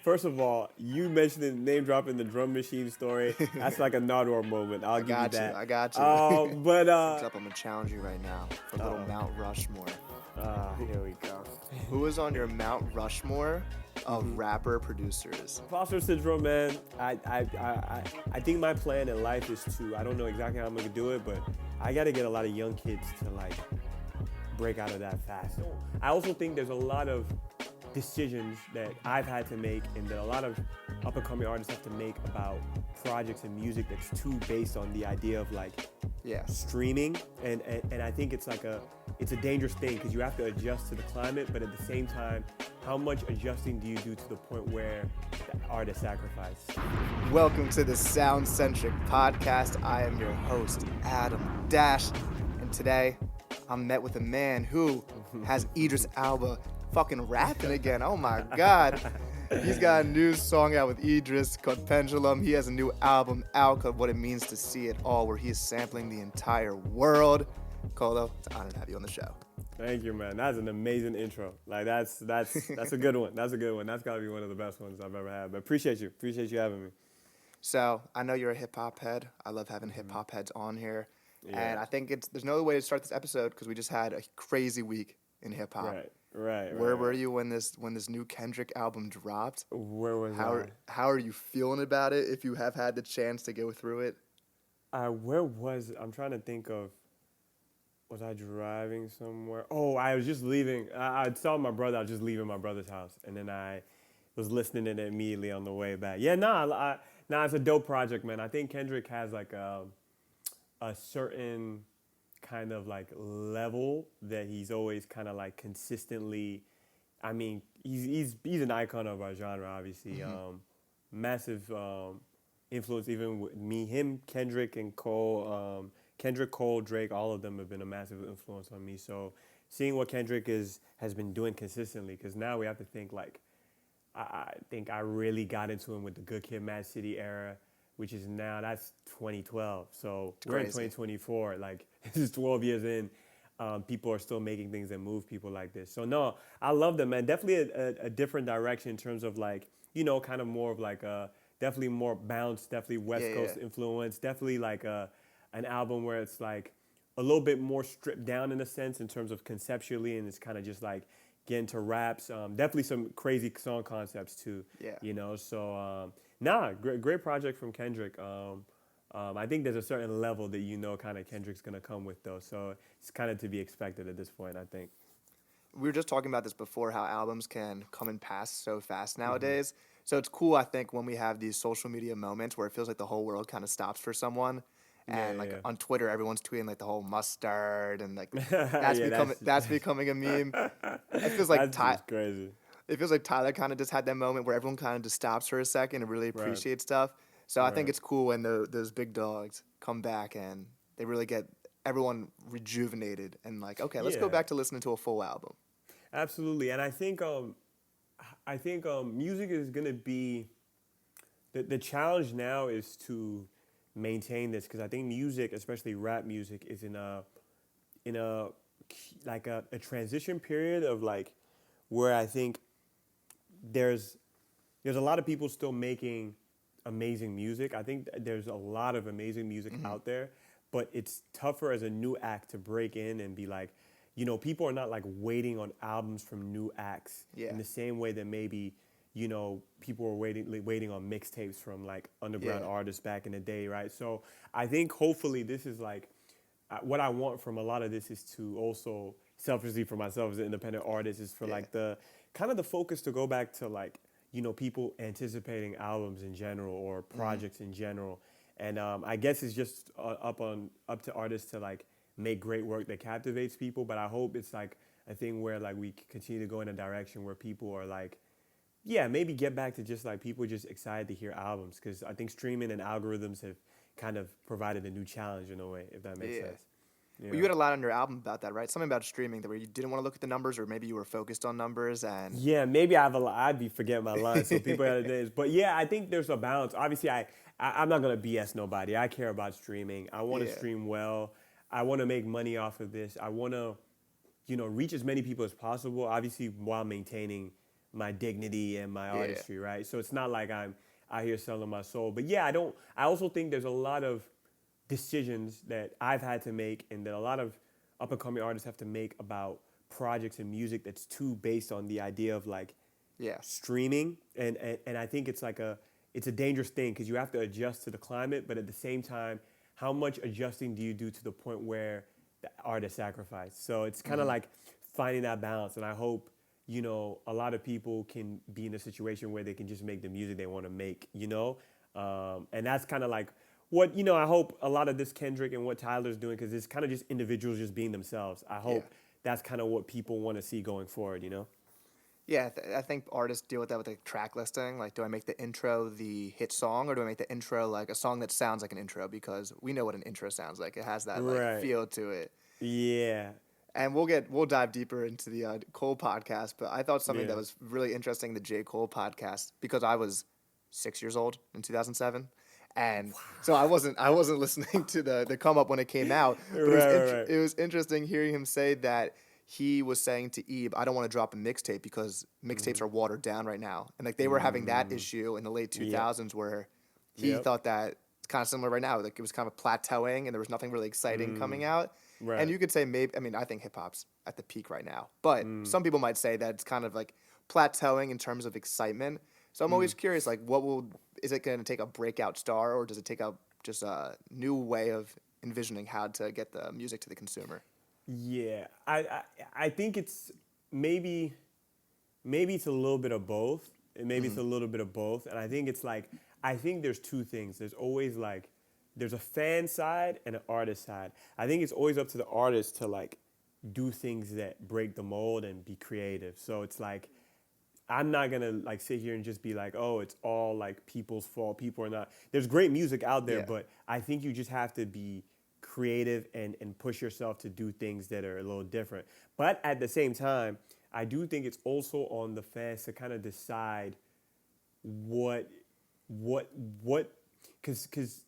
first of all, you mentioned the name dropping the drum machine story. That's like a Nardwar moment. I'll give you that. I got you. But What's up? I'm gonna challenge you right now for a little Mount Rushmore. here we go. Who is on your Mount Rushmore of rapper producers? Imposter syndrome, man. I think my plan in life is to, I don't know exactly how I'm gonna do it, but I gotta get a lot of young kids to like break out of that fast. I also think there's a lot of decisions that I've had to make and that a lot of up and coming artists have to make about projects and music that's too based on the idea of like streaming, and I think it's a dangerous thing because you have to adjust to the climate, but at the same time, how much adjusting do you do to the point where the artist sacrifice? Welcome to the Sound Centric Podcast. I am your host, Adam Dash, and today I'm met with a man who has Idris Elba fucking rapping again. Oh my God. He's got a new song out with Idris called Pendulum. He has a new album out called What It Means to See It All, where he is sampling the entire world. Kolo, it's an honor to have you on the show. Thank you, man. That's an amazing intro. Like that's a good one. That's a good one. That's gotta be one of the best ones I've ever had. But appreciate you having me. So I know you're a hip hop head. I love having hip hop heads on here. Yeah. And I think there's no other way to start this episode because we just had a crazy week in hip hop. Right. Where were you when this new Kendrick album dropped? Where was I? How are you feeling about it? If you have had the chance to go through it. I'm trying to think of. Was I driving somewhere? Oh, I was just leaving. I saw my brother. I was just leaving my brother's house, and then I was listening to it immediately on the way back. Yeah, it's a dope project, man. I think Kendrick has like a certain kind of like level that he's always kind of like consistently. I mean, he's an icon of our genre, obviously. Massive influence, even with me, him, Kendrick, and Cole. Kendrick, Cole, Drake, all of them have been a massive influence on me. So seeing what Kendrick has been doing consistently, because now we have to think like, I think I really got into him with the Good Kid, Mad City era, which is now, that's 2012. So we're in 2024, like this is 12 years in. People are still making things that move people like this. So no, I love them, man. Definitely a different direction in terms of like, kind of more of like definitely more bounce, definitely West Coast influence, definitely like an album where it's like a little bit more stripped down in a sense in terms of conceptually, and it's kind of just like getting to raps. Definitely some crazy song concepts too. Yeah. So great project from Kendrick. I think there's a certain level that kind of Kendrick's gonna come with though. So it's kind of to be expected at this point, I think. We were just talking about this before, how albums can come and pass so fast nowadays. So it's cool, I think, when we have these social media moments where it feels like the whole world kind of stops for someone. And on Twitter, everyone's tweeting like the whole mustard and like that's becoming a meme. It feels like crazy. It feels like Tyler kind of just had that moment where everyone kind of just stops for a second and really appreciates stuff. So I think it's cool when those big dogs come back and they really get everyone rejuvenated and like, okay, let's go back to listening to a full album. Absolutely, and I think music is gonna be the challenge now is to maintain this, because I think music, especially rap music, is in a transition period of like where I think there's a lot of people still making amazing music. I think there's a lot of amazing music out there, but it's tougher as a new act to break in and be like, people are not like waiting on albums from new acts in the same way that maybe people were waiting on mixtapes from like underground artists back in the day, right? So I think hopefully this is like what I want from a lot of this is to also selfishly for myself as an independent artist is for like the kind of the focus to go back to like people anticipating albums in general or projects in general, and I guess it's just up to artists to like make great work that captivates people. But I hope it's like a thing where like we continue to go in a direction where people are like, maybe get back to just like people just excited to hear albums, because I think streaming and algorithms have kind of provided a new challenge in a way, if that makes sense. Well, you had a lot on your album about that, right? Something about streaming that where you didn't want to look at the numbers, or maybe you were focused on numbers and... Yeah, maybe I'd be forgetting my lines, so people had days. But I think there's a balance. Obviously, I'm not going to BS nobody. I care about streaming. I want to stream well. I want to make money off of this. I want to, reach as many people as possible, obviously while maintaining my dignity and my Yeah. artistry, right? So it's not like I'm out here selling my soul. But yeah, I also think there's a lot of decisions that I've had to make and that a lot of up and coming artists have to make about projects and music that's too based on the idea of like Yeah. streaming, and I think it's a dangerous thing because you have to adjust to the climate, but at the same time, how much adjusting do you do to the point where the artist sacrifice? So it's kind of like finding that balance, and I hope a lot of people can be in a situation where they can just make the music they want to make, and that's kind of like what I hope a lot of this Kendrick and what Tyler's doing because it's kind of just individuals just being themselves. I Yeah. hope that's kind of what people want to see going forward. Yeah, I think artists deal with that with like track listing. Like, do I make the intro the hit song, or do I make the intro like a song that sounds like an intro? Because we know what an intro sounds like. It has that like Right. feel to it. Yeah. And we'll dive deeper into the Cole podcast. But I thought something that Yeah. was really interesting, the J Cole podcast, because I was 6 years old in 2007, and so I wasn't listening to the come up when it came out. But Right. it was interesting hearing him say that he was saying to Ebe, I don't want to drop a mixtape because mixtapes are watered down right now. And like they were having that issue in the late Yep. 2000s where he Yep. thought that it's kind of similar right now. Like it was kind of plateauing and there was nothing really exciting coming out. And Right. you could say maybe, I mean, I think hip hop's at the peak right now. But some people might say that it's kind of like plateauing in terms of excitement. So I'm always curious, like, is it going to take a breakout star or does it take just a new way of envisioning how to get the music to the consumer? Yeah. I think it's maybe it's a little bit of both. And maybe it's a little bit of both. And I think it's like I think there's two things. There's always like there's a fan side and an artist side. I think it's always up to the artist to like do things that break the mold and be creative. So it's like I'm not gonna like sit here and just be like, oh, it's all like people's fault. People are not. There's great music out there, Yeah. but I think you just have to be creative and push yourself to do things that are a little different. But at the same time, I do think it's also on the fans to kind of decide what what what because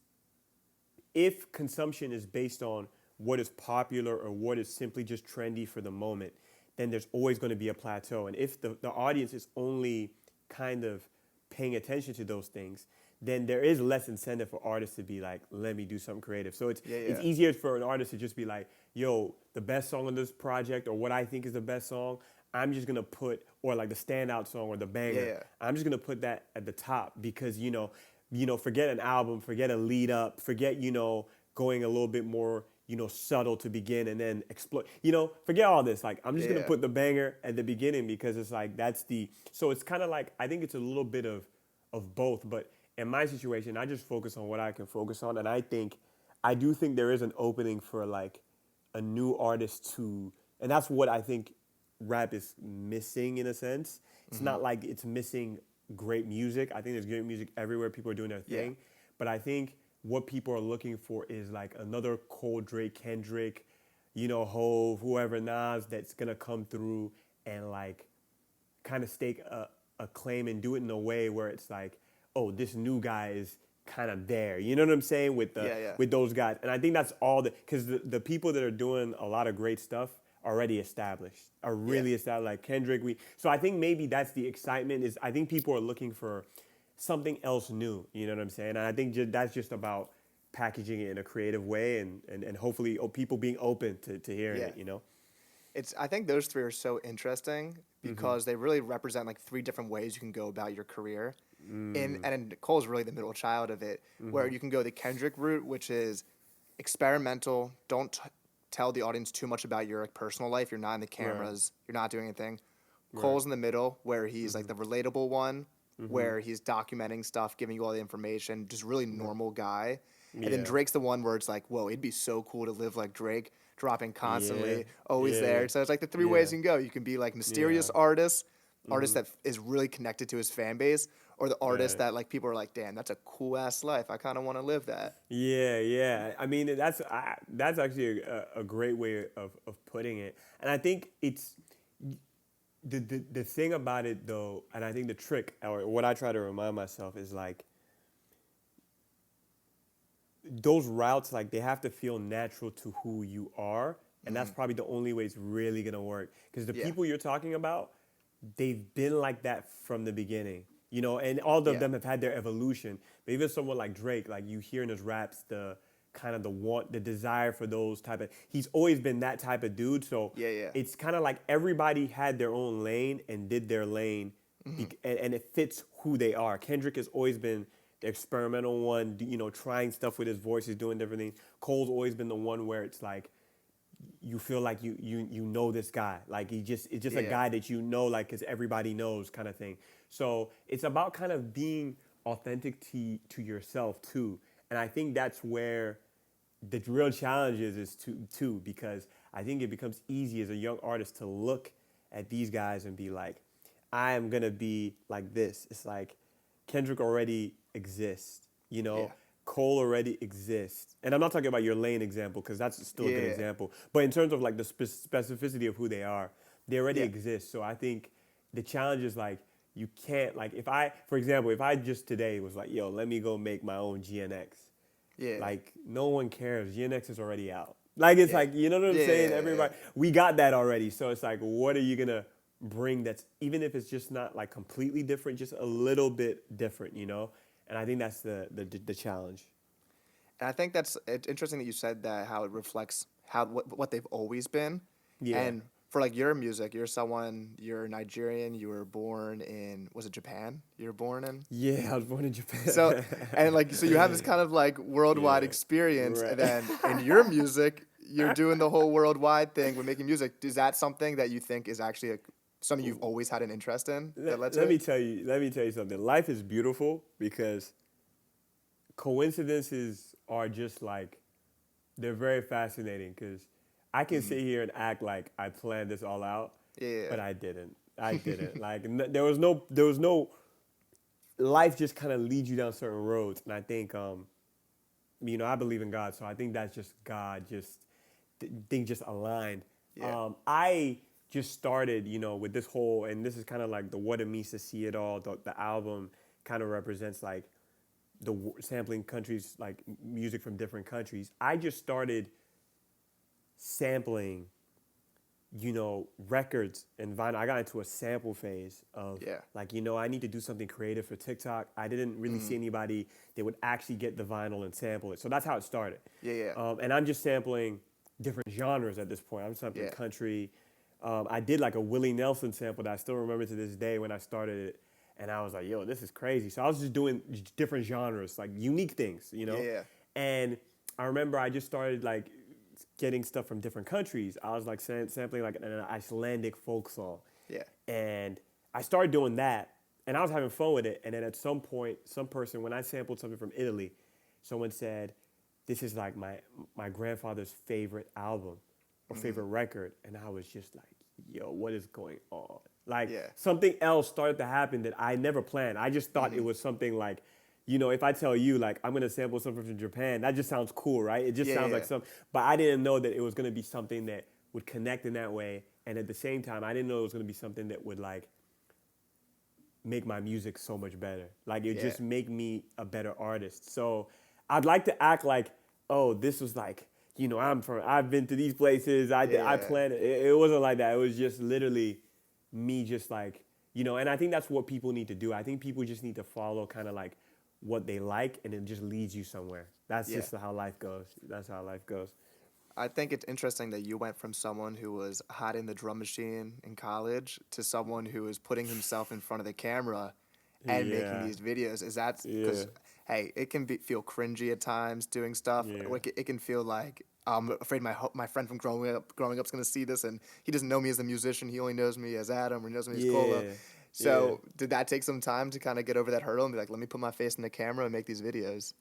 if consumption is based on what is popular or what is simply just trendy for the moment, then there's always going to be a plateau. And if the audience is only kind of paying attention to those things, then there is less incentive for artists to be like, let me do something creative. So it's Yeah. easier for an artist to just be like, yo, the best song on this project or what I think is the best song, I'm just gonna put, or like the standout song or the banger, Yeah. I'm just gonna put that at the top because forget an album, forget a lead up, forget going a little bit more subtle to begin and then explode. Forget all this. Like I'm just gonna Yeah. put the banger at the beginning because it's like so it's kind of like I think it's a little bit of both. But in my situation, I just focus on what I can focus on, and I do think there is an opening for like a new artist to, and that's what I think rap is missing in a sense. It's not like it's missing great music. I think there's great music everywhere. People are doing their Yeah. thing. But I think what people are looking for is like another Cole, Drake, Kendrick, Hove, whoever Nas that's gonna come through and like kind of stake a claim and do it in a way where it's like, oh, this new guy is kind of there. You know what I'm saying with Yeah. with those guys. And I think that's all because the people that are doing a lot of great stuff are already established, are really established. Like Kendrick, so I think maybe that's the excitement is I think people are looking for something else new. You know what I'm saying? And I think that's just about packaging it in a creative way and hopefully people being open to hearing Yeah. it. I think those three are so interesting because they really represent like three different ways you can go about your career. And Cole's really the middle child of it, where you can go the Kendrick route, which is experimental. Don't tell the audience too much about your like, personal life. You're not in the cameras. You're not doing anything. Cole's in the middle, where he's like the relatable one, where he's documenting stuff, giving you all the information, just really normal guy. And then Yeah. Drake's the one where it's like, whoa, it'd be so cool to live like Drake, dropping constantly, Yeah. always Yeah, there. yeah. So it's like the three Yeah. ways you can go. You can be like mysterious Yeah. artist that is really connected to his fan base, or the artist Right. that like people are like, damn, that's a cool ass life. I kind of want to live that. Yeah. I mean, that's actually a great way of putting it. And I think it's the thing about it though, and I think the trick or what I try to remind myself is like those routes, like they have to feel natural to who you are, and that's probably the only way it's really gonna work. Because the Yeah. people you're talking about, they've been like that from the beginning, you know, and all of Yeah. them have had their evolution. But even someone like Drake, like you hear in his raps, the kind of the want, the desire for those type of, he's always been that type of dude. So Yeah, yeah. it's kind of like everybody had their own lane and did their lane, and it fits who they are. Kendrick has always been the experimental one, you know, trying stuff with his voice, he's doing different things. Cole's always been the one where it's like, you feel like you know this guy, like it's just a Yeah. guy that you know, like, because everybody knows kind of thing. So it's about kind of being authentic to yourself too, and I think that's where the real challenge is too, because I think it becomes easy as a young artist to look at these guys and be like, I am gonna be like this. It's like Kendrick already exists, you know. Yeah. Cole already exists, and I'm not talking about your Lane example because that's still a good Yeah. example. But in terms of like the specificity of who they are, they already Yeah. exist. So I think the challenge is like you can't, like, if I, for example, if I just today was like, yo, let me go make my own GNX, Yeah. like no one cares. GNX is already out. Like it's Yeah. like, you know what I'm Yeah, saying? yeah, yeah. Everybody, we got that already. So it's like, what are you gonna bring that's, even if it's just not like completely different, just a little bit different, you know? And I think that's the challenge. And I think it's interesting that you said that, how it reflects what they've always been. Yeah. And for like your music, you're Nigerian, you were born in, was it Japan? You were born in? Yeah, I was born in Japan. So, and like, so you have this kind of like worldwide Yeah, experience, right. and then in your music, you're doing the whole worldwide thing with making music. Is that something that you think is actually something you've always had an interest in that led to Let me it? tell you something. Life is beautiful because coincidences are just like, they're very fascinating because I can sit here and act like I planned this all out, Yeah. but I didn't. I didn't. Like there was no life just kind of leads you down certain roads, and I think you know, I believe in God, so I think that's just God, just things just aligned. Yeah. I just started, you know, with this whole, and this is kind of like the what it means to see it all. The album kind of represents like sampling countries, like music from different countries. I just started sampling, you know, records and vinyl. I got into a sample phase of Yeah. like, you know, I need to do something creative for TikTok. I didn't really see anybody that would actually get the vinyl and sample it. So that's how it started. Yeah, yeah. And I'm just sampling different genres at this point. I'm sampling Yeah. country. I did like a Willie Nelson sample that I still remember to this day when I started it. And I was like, yo, this is crazy. So I was just doing different genres, like unique things, you know? Yeah. And I remember I just started like getting stuff from different countries. I was like sampling like an Icelandic folk song. Yeah. And I started doing that, and I was having fun with it. And then at some point, some person, when I sampled something from Italy, someone said, this is like my grandfather's favorite album or favorite record. And I was just like, yo, what is going on? Like Yeah. something else started to happen that I never planned. I just thought it was something like, you know, if I tell you like I'm gonna sample something from Japan, that just sounds cool, right? It just Yeah, sounds yeah. like some, but I didn't know that it was gonna be something that would connect in that way. And at the same time, I didn't know it was gonna be something that would like make my music so much better. Like it Yeah. just make me a better artist. So I'd like to act like, oh, this was like, you know, I've been to these places. I Yeah. planned it. It wasn't like that. It was just literally me just like, you know, and I think that's what people need to do. I think people just need to follow kind of like what they like, and it just leads you somewhere. That's Yeah. just how life goes. That's how life goes. I think it's interesting that you went from someone who was hiding the drum machine in college to someone who is putting himself in front of the camera and making Yeah. these videos. Is that because, Yeah. hey, it can feel cringy at times doing stuff. Yeah. Or it can feel like I'm afraid my friend from growing up's gonna see this and he doesn't know me as a musician. He only knows me as Adam or he knows me as Kolo. Yeah. So did that take some time to kind of get over that hurdle and be like, let me put my face in the camera and make these videos?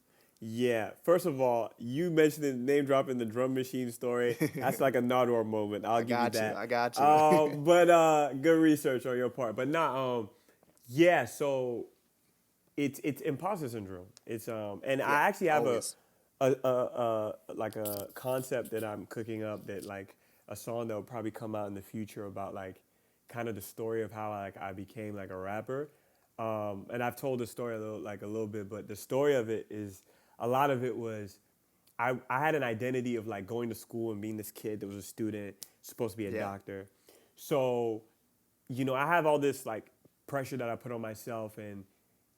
Yeah. First of all, you mentioned the name dropping the drum machine story. That's like a Nardwar moment. I'll give you got you. that. I got you. But good research on your part. But not yeah, so it's imposter syndrome. It's and I actually have always. a like a concept that I'm cooking up, that like a song that will probably come out in the future about like kind of the story of how I became like a rapper. And I've told the story a little bit, but the story of it is, a lot of it was I had an identity of like going to school and being this kid that was a student, supposed to be a Yeah. doctor. So I have all this like pressure that I put on myself and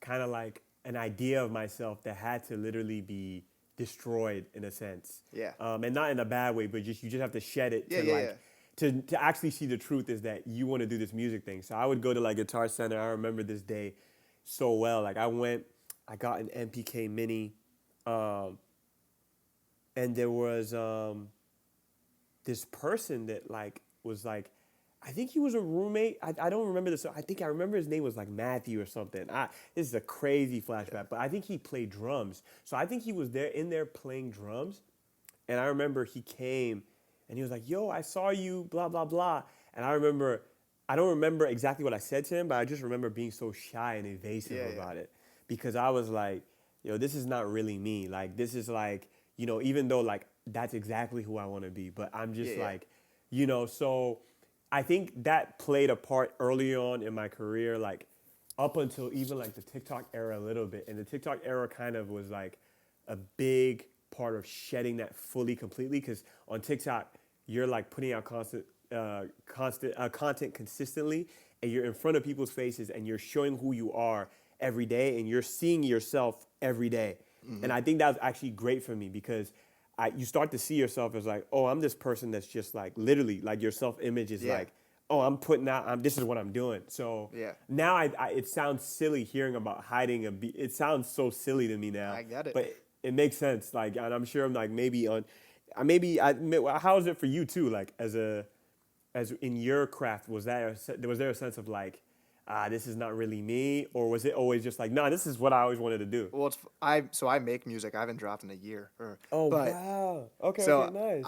kind of like an idea of myself that had to literally be destroyed in a sense. Yeah. And not in a bad way, but you just have to shed it Yeah, to yeah, like to actually see the truth is that you want to do this music thing. So I would go to like Guitar Center. I remember this day so well. Like I got an MPK Mini, and there was this person that like was like, I think he was a roommate. I don't remember this. I think I remember his name was like Matthew or something. This is a crazy flashback, but I think he played drums. So I think he was in there playing drums. And I remember he came and he was like, yo, I saw you, blah, blah, blah. And I don't remember exactly what I said to him, but I just remember being so shy and evasive about it. Because I was like, yo, this is not really me. Like, this is like, even though like that's exactly who I want to be, but I'm just like, so I think that played a part early on in my career, like up until even like the TikTok era a little bit. And the TikTok era kind of was like a big part of shedding that fully completely, because on TikTok, you're like putting out content consistently, and you're in front of people's faces and you're showing who you are every day and you're seeing yourself every day. Mm-hmm. And I think that was actually great for me because you start to see yourself as like, oh, I'm this person that's just like literally like your self-image is like, oh, I'm putting out, this is what I'm doing. So now it sounds silly hearing about hiding a beat. It sounds so silly to me now. I get it. But it makes sense. Like, and I'm sure I'm like how is it for you too? Like as in your craft, was there a sense of like, this is not really me, or was it always just like, no, this is what I always wanted to do? Well, I make music. I haven't dropped in a year. Wow. Okay. So nice.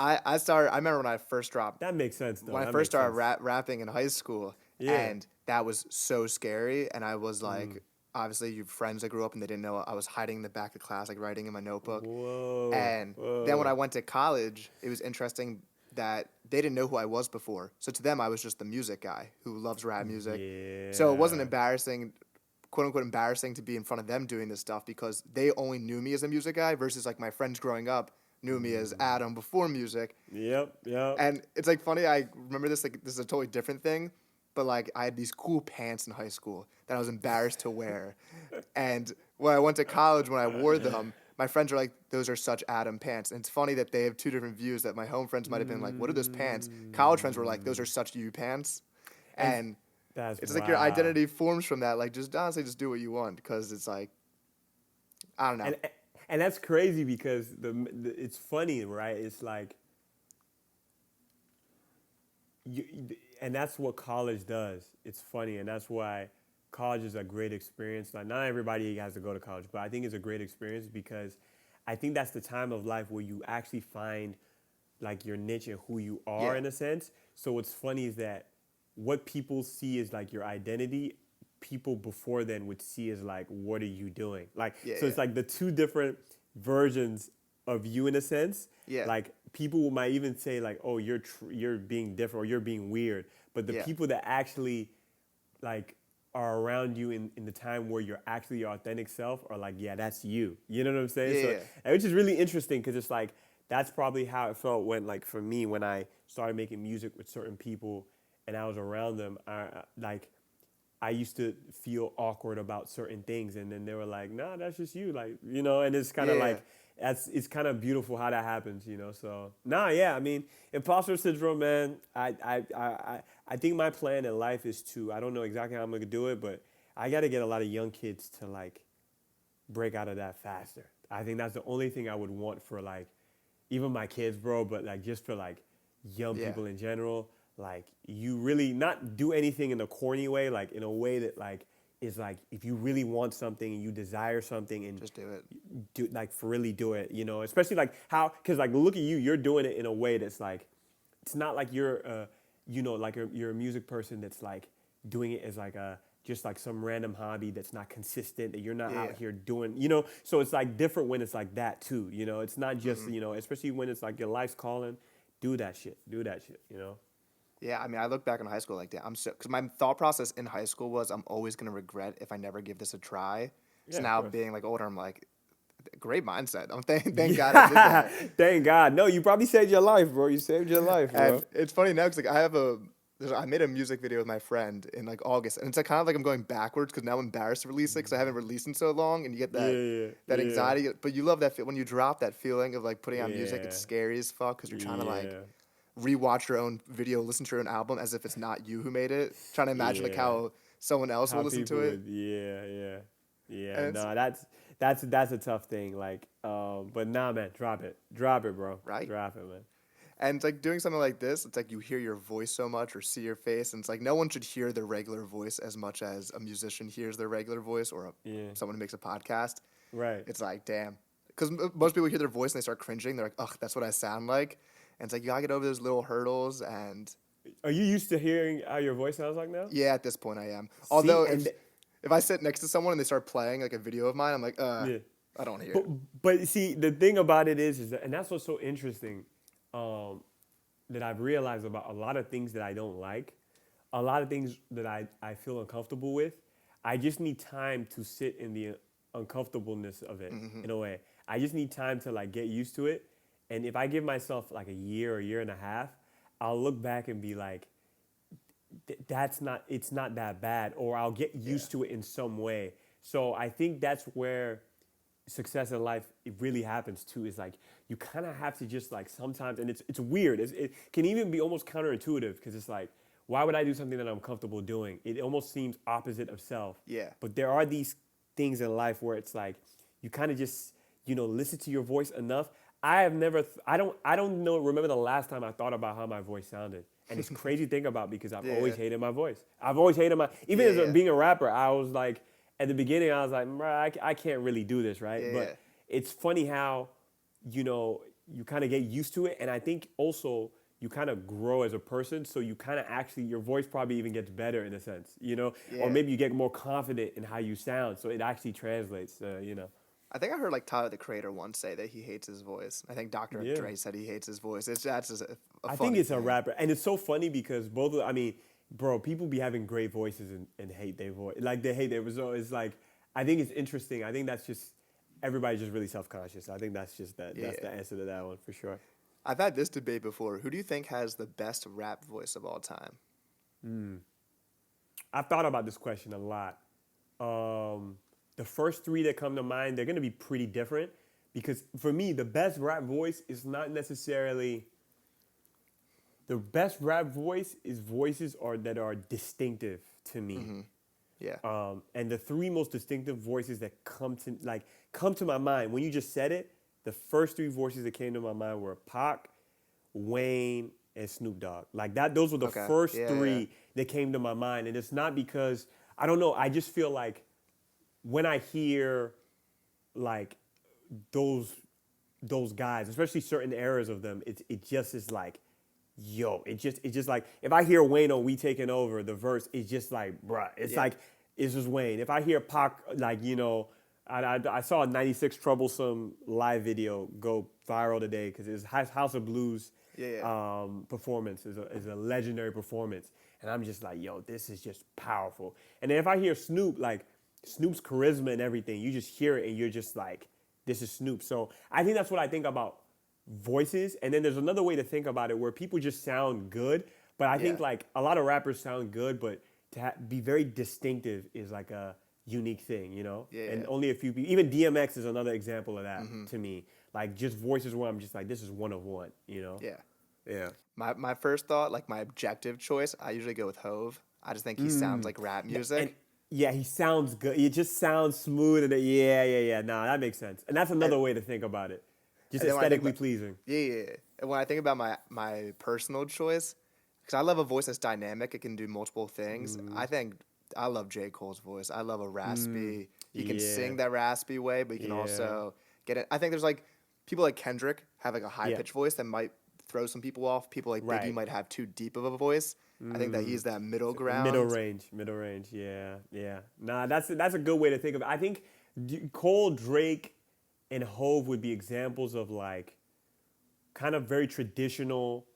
I remember when I first dropped. That makes sense though. When I first started rapping in high school, and that was so scary, and I was like, obviously, you have friends that grew up and they didn't know I was hiding in the back of class, like writing in my notebook. Whoa. And then when I went to college, it was interesting that they didn't know who I was before. So to them, I was just the music guy who loves rap music. Yeah. So it wasn't embarrassing, quote unquote embarrassing, to be in front of them doing this stuff because they only knew me as a music guy versus like my friends growing up knew me as Adam before music. Yep. And it's like funny, I remember this, like this is a totally different thing, but like I had these cool pants in high school that I was embarrassed to wear. And when I went to college, when I wore them, my friends are like, those are such Adam pants. And it's funny that they have two different views, that my home friends might have been like, what are those pants? College friends were like, those are such you pants. And it's like your identity forms from that. Like, just honestly, just do what you want, because it's like, I don't know. And that's crazy because it's funny, right? It's like, and that's what college does. It's funny, and that's why college is a great experience. Like, not everybody has to go to college, but I think it's a great experience because I think that's the time of life where you actually find like your niche and who you are in a sense. So what's funny is that what people see as like your identity, people before then would see as like, what are you doing? Like, it's like the two different versions of you in a sense. Yeah. Like people might even say like, oh, you're being different or you're being weird. But the people that actually like are around you in the time where you're actually your authentic self are like, yeah, that's you. You know what I'm saying? So, which is really interesting because it's like, that's probably how it felt when, like, for me, when I started making music with certain people and I was around them, I used to feel awkward about certain things. And then they were like, nah, that's just you. Like, you know, and it's kind of like, it's kind of beautiful how that happens, you know? So, I mean, imposter syndrome, man, I think my plan in life is I don't know exactly how I'm going to do it, but I got to get a lot of young kids to, like, break out of that faster. I think that's the only thing I would want for, like, even my kids, bro, but, like, just for, like, young people in general. Like, you really not do anything in a corny way, like, in a way that, like, is, like, if you really want something and you desire something and just do it. For really do it, you know? Especially, like, because, like, look at you, you're doing it in a way that's, like, it's not like you're, like you're a music person that's like doing it as like just like some random hobby that's not consistent, that you're not out here doing, you know? So it's like different when it's like that too, you know? It's not just, you know, especially when it's like your life's calling, do that shit, you know? Yeah, I mean, I look back in high school like that. Because my thought process in high school was I'm always going to regret if I never give this a try. So now being like older, I'm like, great mindset. Thank God I did that. Thank God. No, you probably saved your life, bro. You saved your life, bro. And it's funny now because like I have I made a music video with my friend in like August, and it's like kind of like I'm going backwards because now I'm embarrassed to release it because I haven't released in so long, and you get that Yeah. anxiety. But you love that when you drop that feeling of like putting out music. It's Yeah. scary as fuck because you're trying to like Yeah. rewatch your own video, listen to your own album as if it's not you who made it. Trying to imagine like Yeah. how someone else will How listen to people it, would, yeah. and it's No, that's a tough thing. Like, but nah, man, drop it, bro, right. drop it, man. And it's like doing something like this, it's like you hear your voice so much or see your face, and it's like no one should hear their regular voice as much as a musician hears their regular voice or Yeah, someone who makes a podcast. right. It's like, damn. Because most people hear their voice and they start cringing. They're like, ugh, that's what I sound like. And it's like, you gotta get over those little hurdles. And Are you used to hearing how your voice sounds like now? yeah, at this point I am. See, Although and if I sit next to someone and they start playing like a video of mine, I'm like, yeah, I don't hear but it. but see, the thing about it is that, and that's what's so interesting, that I've realized about a lot of things that I don't like, a lot of things that I feel uncomfortable with. I just need time to sit in the uncomfortableness of it in a way. I just need time to like get used to it. And if I give myself like a year and a half, I'll look back and be like, it's not that bad, or I'll get used to it in some way. So I think that's where success in life it really happens too. Is like you kind of have to just like sometimes, and it's weird. It can even be almost counterintuitive because it's like, why would I do something that I'm comfortable doing? It almost seems opposite of self. Yeah. But there are these things in life where it's like you kind of just listen to your voice enough. I have never. I don't know. Remember the last time I thought about how my voice sounded, and it's crazy to think about because I've always hated my voice. I've always hated my even as being a rapper. I was like at the beginning, I was like, I can't really do this, right? But it's funny how you kind of get used to it, and I think also you kind of grow as a person, so you kind of actually your voice probably even gets better in a sense, or maybe you get more confident in how you sound, so it actually translates, I think I heard like Tyler the Creator once say that he hates his voice. I think Dr. Yeah. Dre said he hates his voice. That's just a I funny think it's a thing. rapper, and it's so funny because I mean, bro, people be having great voices and hate their voice, like they hate their voice. So it's like, I think it's interesting. I think that's just everybody's just really self-conscious. I think that's just that. That's the answer to that one for sure. I've had this debate before. Who do you think has the best rap voice of all time? I've thought about this question a lot. The first three that come to mind, they're gonna be pretty different because for me, the best rap voice is not necessarily. The best rap voice is voices that are distinctive to me. Yeah. And the three most distinctive voices that come to my mind when you just said it, the first three voices that came to my mind were Pac, Wayne, and Snoop Dogg. Like that, those were the first three that came to my mind, and it's not because I don't know. I just feel like when I hear like those guys, especially certain eras of them, it just is like. Yo, it's just like if I hear Wayne on "We Taking Over," the verse is just like, bruh, it's like it's just Wayne. If I hear Pac, like I saw a '96 Troublesome live video go viral today because his House of Blues performance is a legendary performance, and I'm just like, yo, this is just powerful. And then if I hear Snoop, like Snoop's charisma and everything, you just hear it and you're just like, this is Snoop. So I think that's what I think about voices. And then there's another way to think about it where people just sound good, but I think like a lot of rappers sound good, but to be very distinctive is like a unique thing, and only a few people, even DMX is another example of that to me, like just voices where I'm just like, this is one of one. Yeah. My first thought, like my objective choice, I usually go with Hove. I just think he sounds like rap music. And yeah, he sounds good. It just sounds smooth, and yeah. Nah, that makes sense, and that's another way to think about it. Just aesthetically pleasing. Yeah. And when I think about my personal choice, because I love a voice that's dynamic, it can do multiple things. I love J. Cole's voice. I love a raspy. You can sing that raspy way, but you can also get it. I think there's like people like Kendrick have like a high pitched voice that might throw some people off. People like Biggie might have too deep of a voice. I think that he's that middle ground. Middle range. Yeah. Nah, that's a good way to think of it. I think Cole, Drake, and Hove would be examples of like kind of very traditional.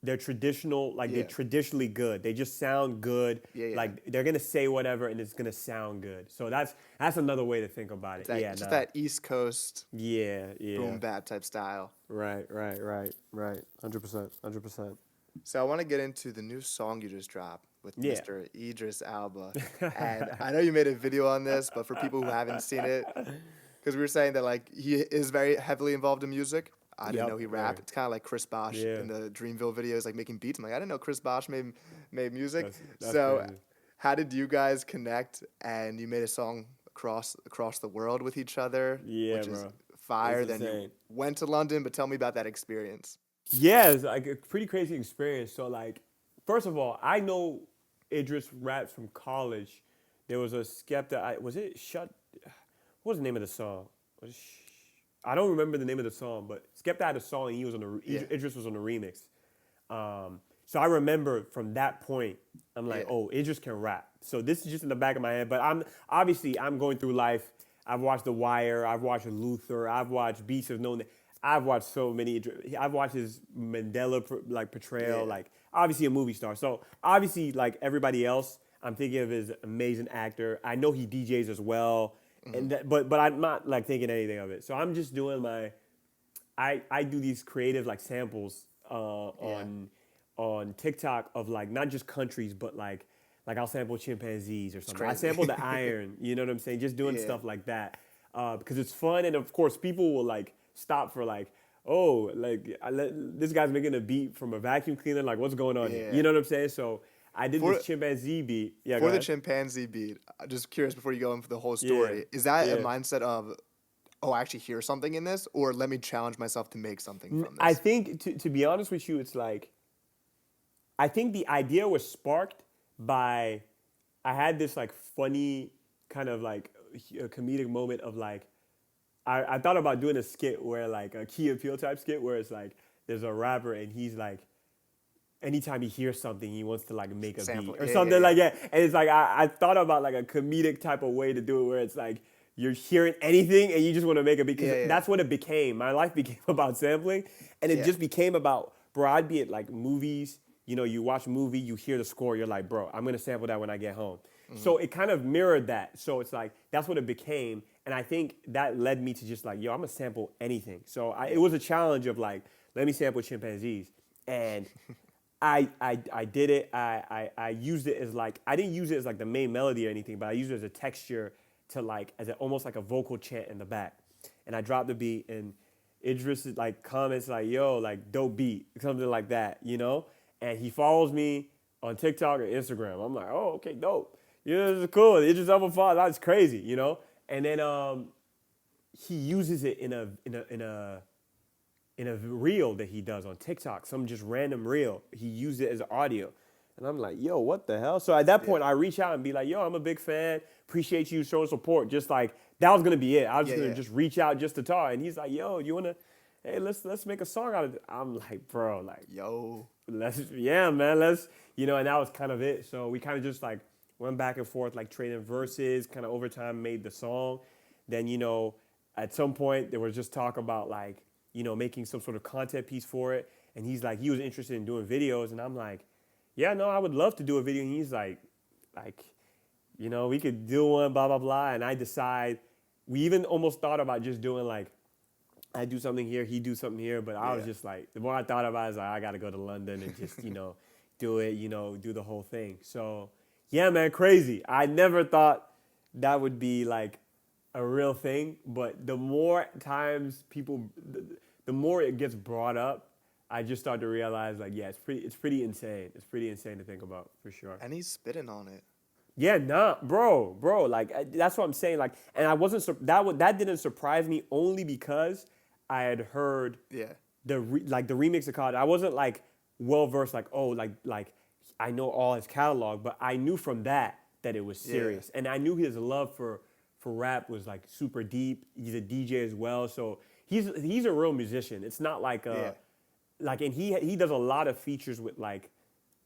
They're traditional, like they're traditionally good. They just sound good. Like they're gonna say whatever and it's gonna sound good. So that's another way to think about it. Just that East Coast yeah. boom bap type style. Right. 100%. So I want to get into the new song you just dropped with Yeah. Mr. Idris Elba. And I know you made a video on this, but for people who haven't seen it, because we were saying that like he is very heavily involved in music. I didn't know Yep. he Very. rapped. It's kind of like Chris Bosh Yeah. in the Dreamville videos, like making beats. I'm like, I didn't know Chris Bosh made music. That's So crazy. how did you guys connect? And you made a song across the world with each other, Yeah, which is bro. It's fire. Then you insane. went to London, but tell me about that experience. Yeah, it's like a pretty crazy experience. So like, first of all, I know Idris raps from college. There was a Skepta. Was it Shut? What was the name of the song? Was it I don't remember the name of the song, but Skepta had a song and he was on the Yeah, Idris was on the remix. So I remember from that point, I'm like, yeah, oh, Idris can rap. So this is just in the back of my head. But I'm going through life. I've watched The Wire. I've watched Luther. I've watched Beasts of No Name. I've watched so many. I've watched his Mandela like portrayal. yeah. Like obviously a movie star. So obviously like everybody else, I'm thinking of as amazing actor. I know he DJs as well, Hmm. and but I'm not like thinking anything of it. So I'm just doing my I do these creative like samples Yeah. on TikTok of like not just countries but like I'll sample chimpanzees or It's something. I crazy. sample the iron, you know what I'm saying? Just doing Yeah. stuff like that because it's fun and of course people will like stop for like oh like this guy's making a beat from a vacuum cleaner like what's going on here? Yeah. You know what I'm saying? So I did For this chimpanzee beat. Yeah, go for the ahead. chimpanzee beat, just curious before you go into the whole Yeah, story, is that a yeah. mindset of, oh, I actually hear something in this, or let me challenge myself to make something from I this? think to be honest with you, it's like I think the idea was sparked by I had this like funny kind of like a comedic moment of like I thought about doing a skit where like a Key and Peele type skit where it's like there's a rapper and he's like anytime he hears something he wants to like make a beat Sample. or Yeah, yeah, something yeah. like that and it's like I thought about like a comedic type of way to do it where it's like you're hearing anything and you just want to make a beat because Yeah, yeah. that's what it became. My life became about sampling and it Yeah. just became about bro I'd be at like movies, you know, you watch a movie, you hear the score, you're like bro I'm gonna sample that when I get home. Hmm. So it kind of mirrored that. So it's like that's what it became, and I think that led me to just like, yo, I'm gonna sample anything. So it Yeah. was a challenge of like, let me sample chimpanzees, and I did it. I used it as like I didn't use it as like the main melody or anything, but I used it as a texture to like as almost like a vocal chant in the back, and I dropped the beat and Idris is like comments like, yo, like dope beat, something like that, you know? And he follows me on TikTok or Instagram. I'm like, oh, okay, dope. Yeah, this is cool. Idris Elba follow, that's crazy, you know? And then he uses it in a reel that he does on TikTok, some just random reel. He used it as audio. And I'm like, yo, what the hell? So at that Yeah. point, I reach out and be like, yo, I'm a big fan. Appreciate you showing support. Just like, that was going to be it. I was Yeah, just going yeah. to just reach out just to talk. And he's like, yo, you want to, hey, let's make a song out of it. I'm like, bro, like, Yo. yeah, man, you know, and that was kind of it. So we kind of just like went back and forth, like trading verses, kind of over time made the song. Then, you know, at some point there was just talk about like, you know, making some sort of content piece for it. And he's like, he was interested in doing videos. And I'm like, yeah, no, I would love to do a video. And he's like, you know, we could do one, blah, blah, blah. And I decide, we even almost thought about just doing like, I do something here, he do something here, but I was Yeah. just like, the more I thought about it, I was like, I got to go to London and just, you know, do it, you know, do the whole thing. So, yeah, man, crazy. I never thought that would be like a real thing, but the more times the more it gets brought up, I just start to realize like, yeah, it's pretty insane. It's pretty insane to think about for sure. And he's spitting on it. Yeah, nah, bro, like that's what I'm saying. Like, and I wasn't that didn't surprise me only because I had heard Yeah. like the remix of college. I wasn't like well versed, like oh, like I know all his catalog, but I knew from that it was Yeah. serious, and I knew his love for rap was like super deep. He's a DJ as well, so he's a real musician. It's not like Yeah. like, and he does a lot of features with like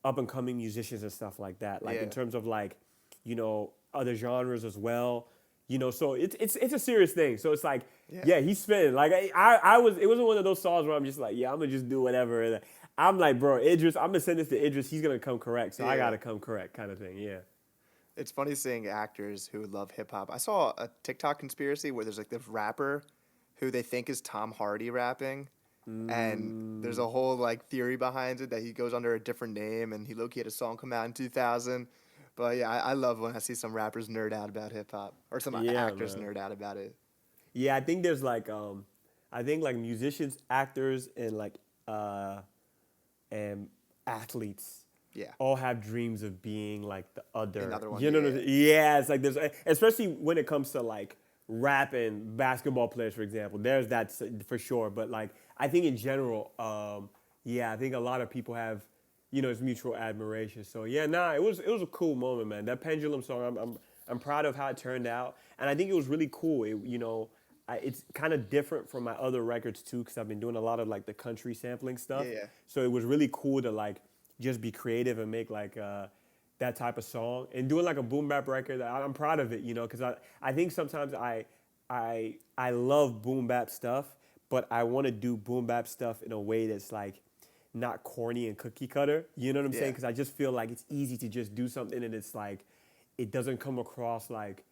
up and coming musicians and stuff like that. Like in Yeah. terms of like, you know, other genres as well. You know, so it's a serious thing. So it's like, Yeah. yeah, he's spitting. Like I was, it wasn't one of those songs where I'm just like, yeah, I'm gonna just do whatever. And I'm like, bro, Idris, I'm gonna send this to Idris. He's gonna come correct. So I Yeah. gotta come correct, kind of thing. Yeah. It's funny seeing actors who love hip hop. I saw a TikTok conspiracy where there's like this rapper who they think is Tom Hardy rapping, And there's a whole like theory behind it that he goes under a different name, and he low-key had a song come out in 2000. But yeah, I love when I see some rappers nerd out about hip hop, or some Yeah, actors man. nerd out about it. Yeah, I think there's like I think like musicians, actors, and like and athletes Yeah, all have dreams of being like the other. another one. You know what I'm Yeah, saying? Yeah, it's like there's especially when it comes to like rap and basketball players, for example. There's that for sure. But like I think in general, yeah, I think a lot of people have, it's mutual admiration. So yeah, nah, it was a cool moment, man. That pendulum song, I'm proud of how it turned out, and I think it was really cool. It's kind of different from my other records too, because I've been doing a lot of like the country sampling stuff. yeah. So it was really cool to like just be creative and make like that type of song and doing like a boom bap record. I'm proud of it, because I think sometimes I love boom bap stuff, but I want to do boom bap stuff in a way that's like not corny and cookie cutter. You know what I'm saying? Yeah. Because I just feel like it's easy to just do something and it's like it doesn't come across like,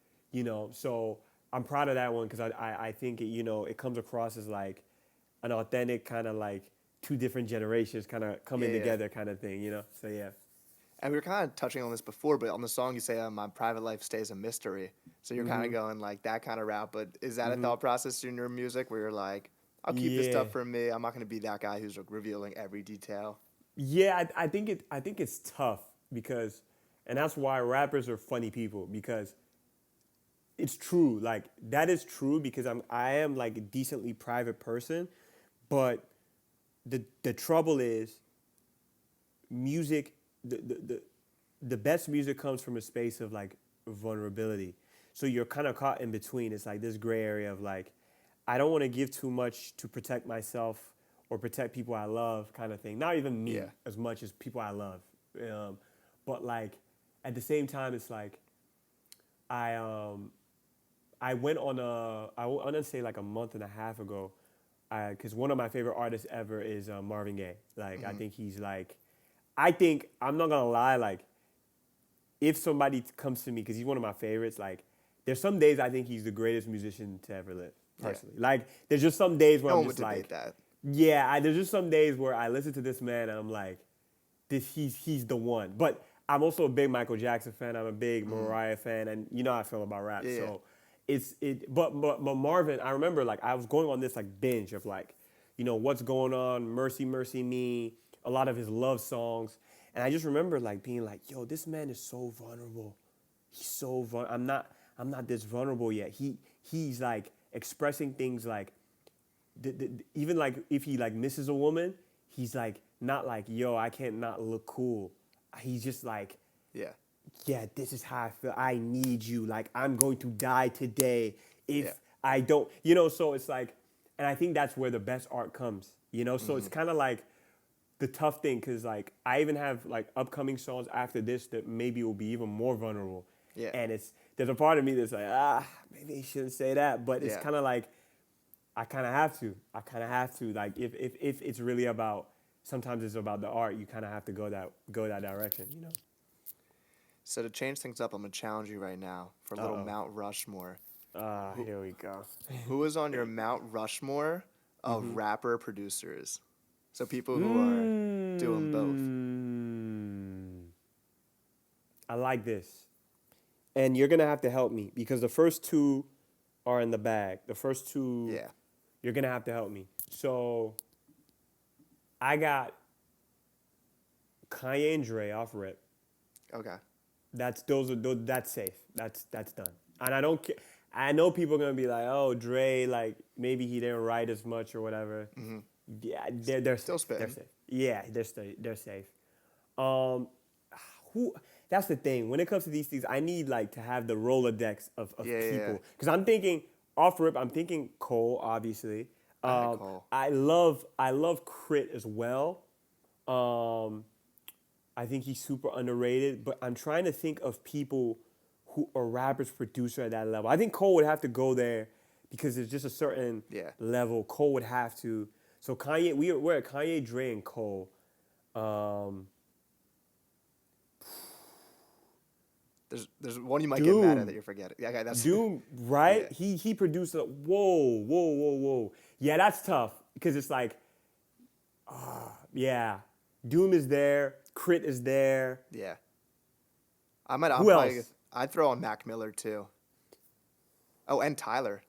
So I'm proud of that one because I think it comes across as like an authentic kind of like two different generations kind of coming Yeah. together kind of thing. So yeah. And we were kind of touching on this before, but on the song you say, "My private life stays a mystery." So you're kind of going like that kind of route. But is that a thought process in your music where you're like, "I'll keep this Yeah. stuff for me. I'm not going to be that guy who's like, revealing every detail." Yeah, I think it's tough because, and that's why rappers are funny people because it's true. Like that is true because I am like a decently private person, but the trouble is music. The best music comes from a space of like vulnerability. So you're kind of caught in between. It's like this gray area of like, I don't want to give too much to protect myself or protect people I love, kind of thing. Not even me Yeah. as much as people I love. But like at the same time, it's like I went on I want to say like a month and a half ago, because one of my favorite artists ever is Marvin Gaye. Like I think he's like, I think I'm not gonna lie, like if somebody comes to me because he's one of my favorites, like there's some days I think he's the greatest musician to ever live. Yeah. Personally, like there's just some days where No I'm one would just debate like, that. yeah, there's just some days where I listen to this man and I'm like, he's the one. But I'm also a big Michael Jackson fan. I'm a big Mariah fan, and you know how I feel about rap. Yeah. So but Marvin, I remember like I was going on this like binge of like, what's going on, Mercy Mercy Me, a lot of his love songs, and I just remember like being like, yo, this man is so vulnerable. He's so I'm not this vulnerable yet. He's like expressing things like even like if he like misses a woman, he's like not like, yo, I can't not look cool. He's just like, Yeah. yeah, this is how I feel. I need you. Like I'm going to die today if Yeah. I don't, so it's like, and I think that's where the best art comes, so it's kind of like the tough thing because like I even have like upcoming songs after this that maybe will be even more vulnerable. Yeah. And there's a part of me that's like, maybe I shouldn't say that, but it's Yeah. kind of like, I kind of have to. Like if it's really about, sometimes it's about the art. You kind of have to go that direction. So to change things up, I'm gonna challenge you right now for a little Uh-oh. Mount Rushmore. Here we go. Who is on your Mount Rushmore of rapper producers? So people who Hmm. are doing both. I like this, and you're gonna have to help me because the first two are in the bag. The first two, Yeah. you're gonna have to help me. So I got Kanye and J off rip. Okay. That's safe. That's done. And I don't care. I know people are gonna be like, oh, Dre, like maybe he didn't write as much or whatever. Yeah, they're Still safe. They're spitting. safe. Yeah, they're safe. Who? That's the thing. When it comes to these things, I need like to have the Rolodex of Yeah, yeah, people yeah. because I'm thinking off rip. I'm thinking Cole, obviously. I like Cole. I love Crit as well. I think he's super underrated, but I'm trying to think of people who are rappers, producer at that level. I think Cole would have to go there because there's just a certain Yeah. level. Cole would have to. So Kanye, we're at Kanye, Dre, and Cole. There's one you might get mad at Doom. that you're forgetting. Yeah, okay, that's Doom, right? Yeah. He produced a whoa. Yeah, that's tough because it's like Yeah. Doom is there. Crit is there. Yeah. I'll Who probably, else? I'd throw on Mac Miller too. Oh, and Tyler.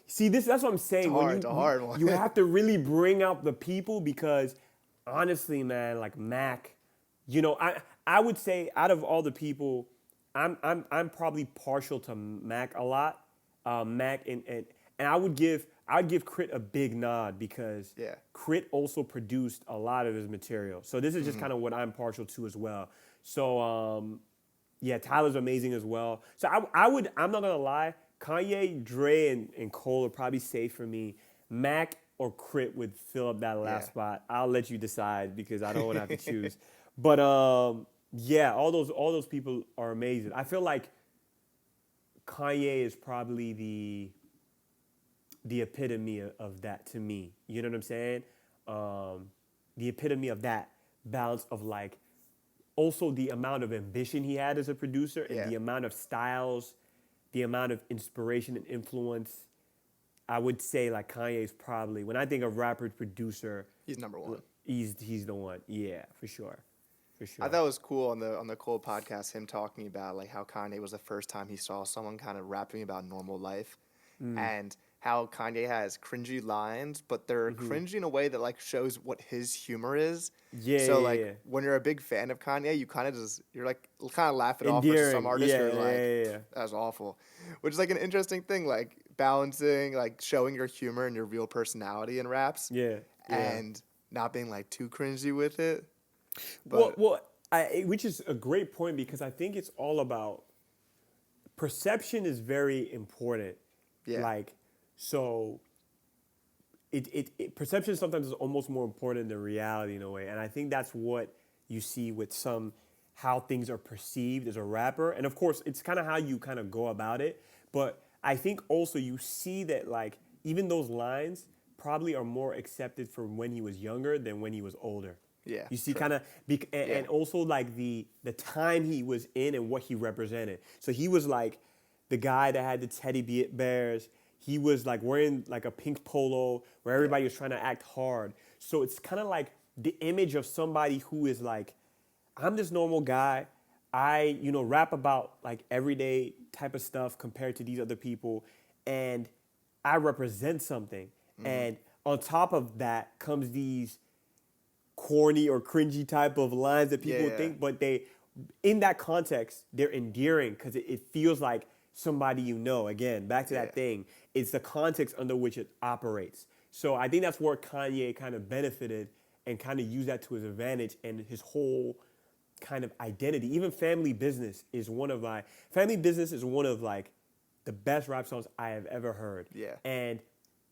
See, that's what I'm saying. When It's a hard one. you have to really bring out the people because honestly, man, like Mac, I would say out of all the people, I'm probably partial to Mac a lot. Mac and I'd give Crit a big nod because Yeah. Crit also produced a lot of his material. So this is just kind of what I'm partial to as well. So yeah, Tyler's amazing as well. So I'm not gonna lie, Kanye, Dre, and Kolo are probably safe for me. Mac or Crit would fill up that last Yeah. spot. I'll let you decide because I don't want to have to choose. But yeah, all those people are amazing. I feel like Kanye is probably the epitome of that to me. You know what I'm saying? The epitome of that balance of like also the amount of ambition he had as a producer and Yeah. the amount of styles, the amount of inspiration and influence. I would say like Kanye's probably when I think of rapper producer, He's number one. he's the one. Yeah, for sure, for sure. I thought it was cool on the Cole podcast, him talking about like how Kanye was the first time he saw someone kind of rapping about normal life, and how Kanye has cringy lines, but they're cringy in a way that like shows what his humor is. Yeah, So yeah, like yeah. when you're a big fan of Kanye, you kind of you're like kind of laugh it off. Versus some Endearing. artists, Yeah, you're yeah, like, yeah, yeah. that's awful, which is like an interesting thing, like balancing like showing your humor and your real personality in raps, Yeah, yeah. and not being like too cringy with it. Well, which is a great point because I think it's all about perception is very important. Yeah. Like, so perception sometimes is almost more important than reality in a way. And I think that's what you see with how things are perceived as a rapper. And of course, it's kind of how you kind of go about it. But I think also you see that like even those lines probably are more accepted from when he was younger than when he was older. Yeah, You see true. kind of, and also like the time he was in and what he represented. So he was like the guy that had the teddy bears. He was like wearing like a pink polo where everybody was trying to act hard. So it's kind of like the image of somebody who is like, I'm this normal guy. I, rap about like everyday type of stuff compared to these other people. And I represent something. And on top of that comes these corny or cringy type of lines that people Yeah. think, but in that context, they're endearing because it feels like somebody you know. Again, back to that thing, it's the context under which it operates. So I think that's where Kanye kind of benefited and kind of used that to his advantage and his whole kind of identity. Even Family Business is one of like the best rap songs I have ever heard. Yeah. And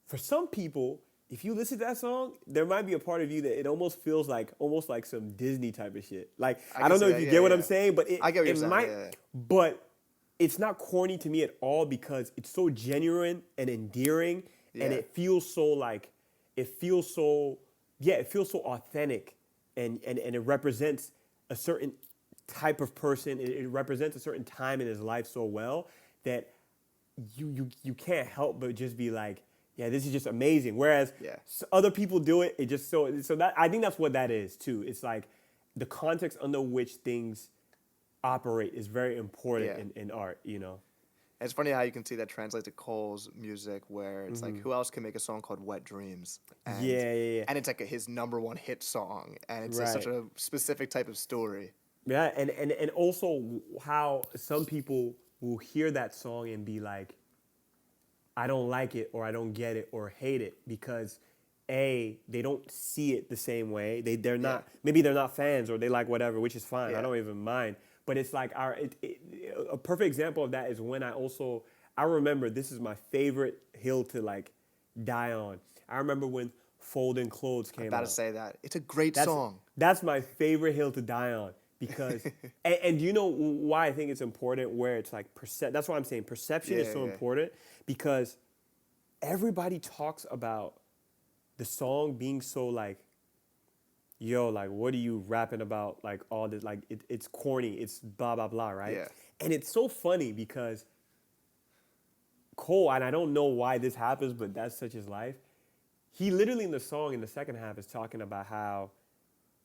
for some people, if you listen to that song, there might be a part of you that it almost feels like some Disney type of shit. Like I don't know if you get what I'm saying, but I get what you're it saying, might, yeah. but it's not corny to me at all because it's so genuine and endearing, and Yeah. it feels so authentic, and it represents a certain type of person. It represents a certain time in his life so well that you can't help but just be like, yeah, this is just amazing. Whereas other people do it, it just so that I think that's what that is too. It's like the context under which things operate is very important in art. And it's funny how you can see that translate to Cole's music, where it's like, who else can make a song called "Wet Dreams"? And, Yeah. And it's like his number one hit song, and it's Right. such a specific type of story. Yeah, and also how some people will hear that song and be like, I don't like it or I don't get it or hate it because they don't see it the same way. They're not maybe they're not fans or they like whatever, which is fine. I don't even mind. But it's like a perfect example of that is when I remember this is my favorite hill to like die on. I remember when Folding Clothes came out. About to say that it's a great song. That's my favorite hill to die on because and do you know why I think it's important? Where it's like that's why I'm saying perception is so important because everybody talks about the song being so like, yo, like what are you rapping about? Like all this, like it's corny, it's blah blah blah, right? Yeah. And it's so funny because Cole, and I don't know why this happens, but that's such his life. he literally in the song in the second half is talking about how,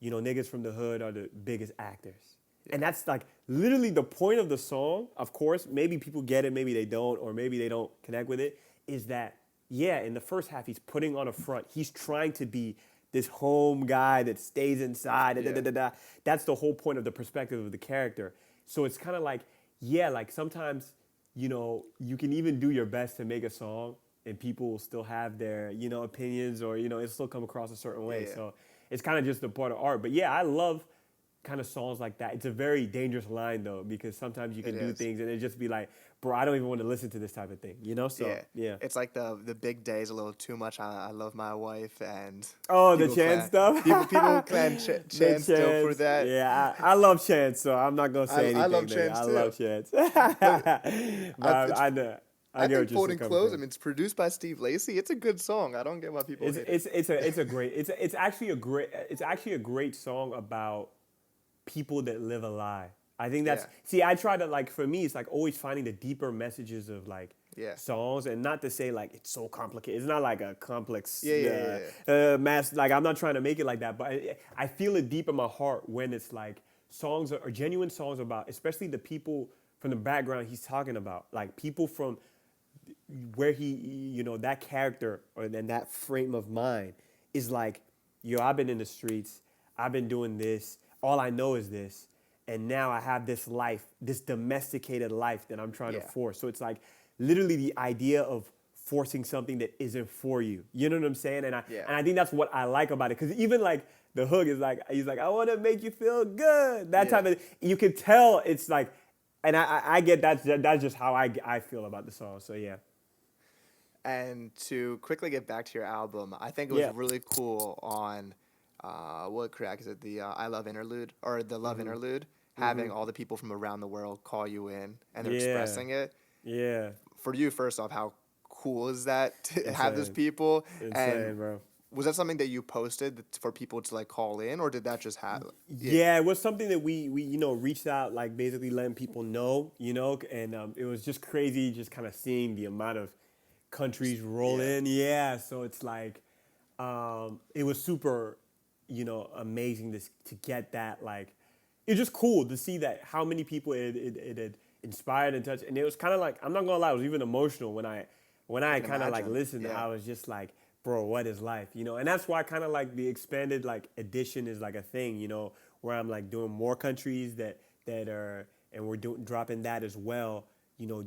niggas from the hood are the biggest actors. And that's like literally the point of the song. Of course, maybe people get it, maybe they don't, or maybe they don't connect with it, is that, yeah, in the first half, he's putting on a front. He's trying to be this home guy that stays inside. That's the whole point of the perspective of the character. So it's kind of like, yeah, like sometimes, you can even do your best to make a song and people will still have their, opinions or, it'll still come across a certain way. Yeah. So it's kind of just a part of art. But yeah, I love kind of songs like that. It's a very dangerous line though, because sometimes you can do things and it just be like, bro, I don't even want to listen to this type of thing, So yeah. It's like the big day is a little too much. I love my wife and Oh, the Chance stuff. People claim Chance still for that. Yeah, I love Chance, so I'm not gonna say anything. I love Chance I too. love Chance. But I know. I get think what Folding you're Clothes. from. I mean, it's produced by Steve Lacy. It's a good song. I don't get why people hate it. It's actually a great song about people that live a lie. I think that's I try to, like, for me it's like always finding the deeper messages of like songs, and not to say like it's so complicated. It's not like a complex mass, like I'm not trying to make it like that, but I feel it deep in my heart when it's like songs are genuine songs about, especially the people from the background he's talking about, like people from where he, that character or then that frame of mind is like, yo, I've been in the streets, I've been doing this, all I know is this, and now I have this life, this domesticated life that I'm trying to force. So it's like literally the idea of forcing something that isn't for you. You know what I'm saying? And I think that's what I like about it, because even like the hook is like, he's like, I want to make you feel good. That type of, you can tell it's like, and I get that's just how I feel about the song. So yeah. And to quickly get back to your album, I think it was really cool on, what track is it? The I Love Interlude, or the Love Interlude, having all the people from around the world call you in and they're expressing it. Yeah. For you, first off, how cool is that to have those people? Insane, bro. Was that something that you posted for people to like call in, or did that just happen? Yeah, it was something that we reached out, like basically letting people know, and it was just crazy just kind of seeing the amount of countries roll in. Yeah, so it's like it was super, amazing to get that, like it's just cool to see that how many people it had inspired and touched, and it was kind of like, I'm not gonna lie, it was even emotional when I kind of like listened. I was just like, bro, what is life? And that's why kind of like the expanded like edition is like a thing, where I'm like doing more countries that are, and we're dropping that as well,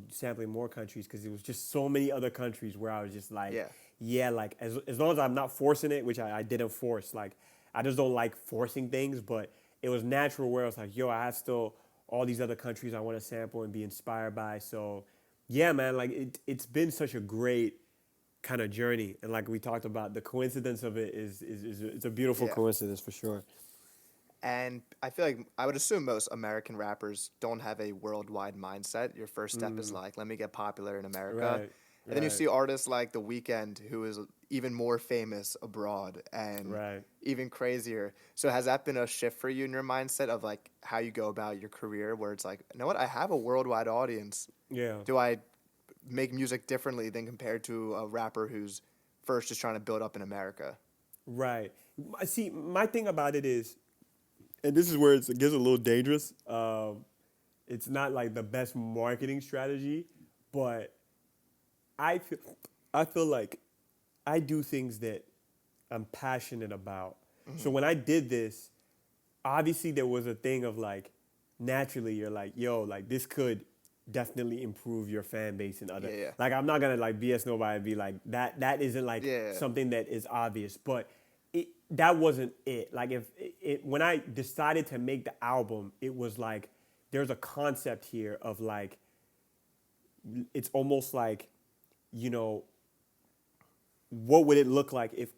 sampling more countries, because it was just so many other countries where I was just like, like as long as I'm not forcing it, which I didn't force, like I just don't like forcing things, but it was natural where I was like, yo, I have still all these other countries I want to sample and be inspired by. So yeah, man, like it's been such a great kind of journey, and like we talked about, the coincidence of it is it's a beautiful coincidence for sure. And I feel like I would assume most American rappers don't have a worldwide mindset. Your first step is like, let me get popular in America. Right. And then you see artists like The Weeknd, who is even more famous abroad and even crazier. So has that been a shift for you in your mindset of like how you go about your career, where it's like, you know what, I have a worldwide audience. Yeah. Do I make music differently than compared to a rapper who's first just trying to build up in America? Right. See, my thing about it is, and this is where it gets a little dangerous. It's not like the best marketing strategy, but I feel like I do things that I'm passionate about. So when I did this, obviously there was a thing of like, naturally you're like, yo, like this could definitely improve your fan base and other. Like I'm not gonna like BS nobody and be like that isn't like something that is obvious, but that wasn't it. Like when I decided to make the album, it was like there's a concept here of like, it's almost like, what would it look like if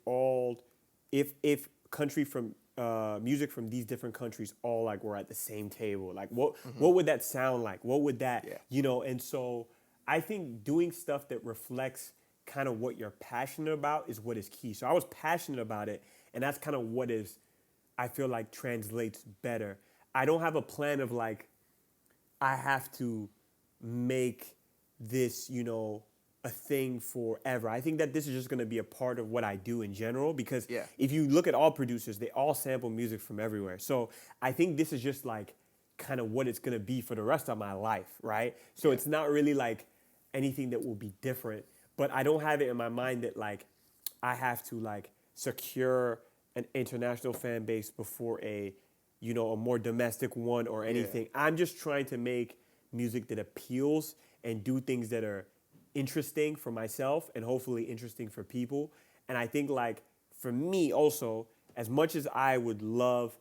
country from music from these different countries all like were at the same table? Like what would that sound like? What would that and so I think doing stuff that reflects kind of what you're passionate about is what is key. So I was passionate about it, and that's kind of what I feel like translates better. I don't have a plan of like, I have to make this, a thing forever. I think that this is just going to be a part of what I do in general because Yeah. if you look at all producers, they all sample music from everywhere. So I think this is just like kind of what it's going to be for the rest of my life, right? So it's not really like anything that will be different, but I don't have it in my mind that like I have to like secure an international fan base before a a more domestic one or anything. I'm just trying to make music that appeals and do things that are interesting for myself and hopefully interesting for people. And I think like for me also, as much as I would love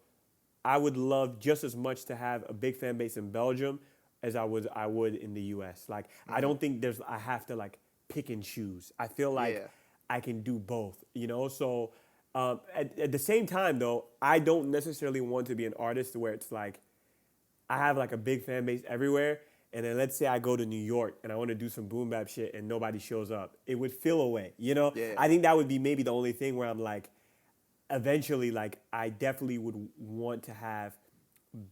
just as much to have a big fan base in Belgium as I would in the US. Like I don't think I have to like pick and choose. I feel like I can do both, So at the same time though, I don't necessarily want to be an artist where it's like I have like a big fan base everywhere. And then let's say I go to New York and I want to do some boom bap shit and nobody shows up. It would feel away, Yeah. I think that would be maybe the only thing where I'm like, eventually, like I definitely would want to have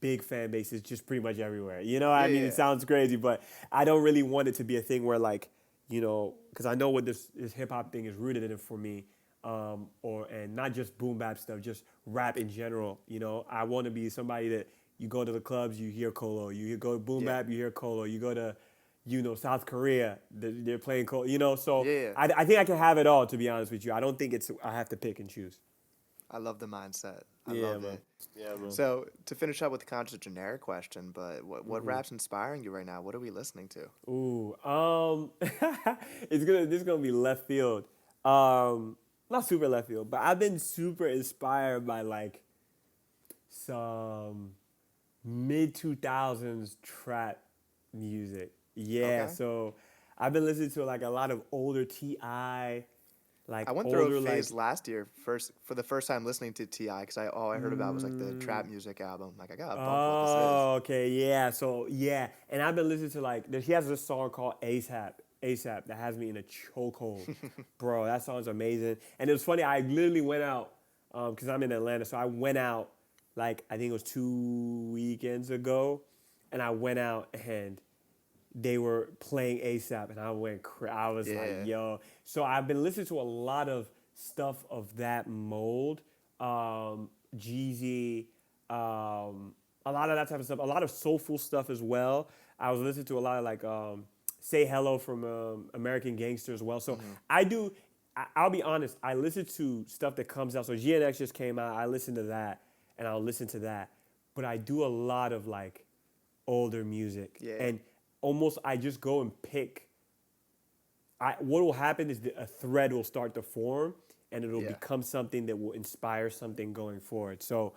big fan bases just pretty much everywhere. I mean, Yeah. it sounds crazy, but I don't really want it to be a thing where like, because I know what this hip hop thing is rooted in for me, and not just boom bap stuff, just rap in general. I want to be somebody that you go to the clubs, you hear Kolo. You go to boom bap, you hear Kolo. You go to, South Korea, they're playing Kolo. So Yeah. I think I can have it all. To be honest with you, I don't think I have to pick and choose. I love the mindset. I Yeah, love man. it. Yeah, man. So to finish up with the kind of just generic question, but what rap's inspiring you right now? What are we listening to? Ooh, this is gonna be left field. Not super left field, but I've been super inspired by like some mid-2000s trap music. Yeah, Okay. so I've been listening to like a lot of older T.I, like I went older through a like phase last year, for the first time listening to T.I. because all I heard about was like the trap music album. Like I gotta bump what this is. Oh, okay, yeah. So yeah, and I've been listening to like he has this song called ASAP that has me in a chokehold, bro. That song's amazing. And it was funny. I literally went out because I'm in Atlanta, so I went out like I think it was 2 weekends ago, and I went out and they were playing ASAP, and I was Yeah. like, yo. So I've been listening to a lot of stuff of that mold, Jeezy, a lot of that type of stuff, a lot of soulful stuff as well. I was listening to a lot of like Say Hello from American Gangster as well. So I do. I'll be honest. I listen to stuff that comes out. So GNX just came out. I listen to that, and I'll listen to that. But I do a lot of like older music, Yeah. and almost I just go and pick. What will happen is that a thread will start to form, and it'll Yeah. become something that will inspire something going forward. So,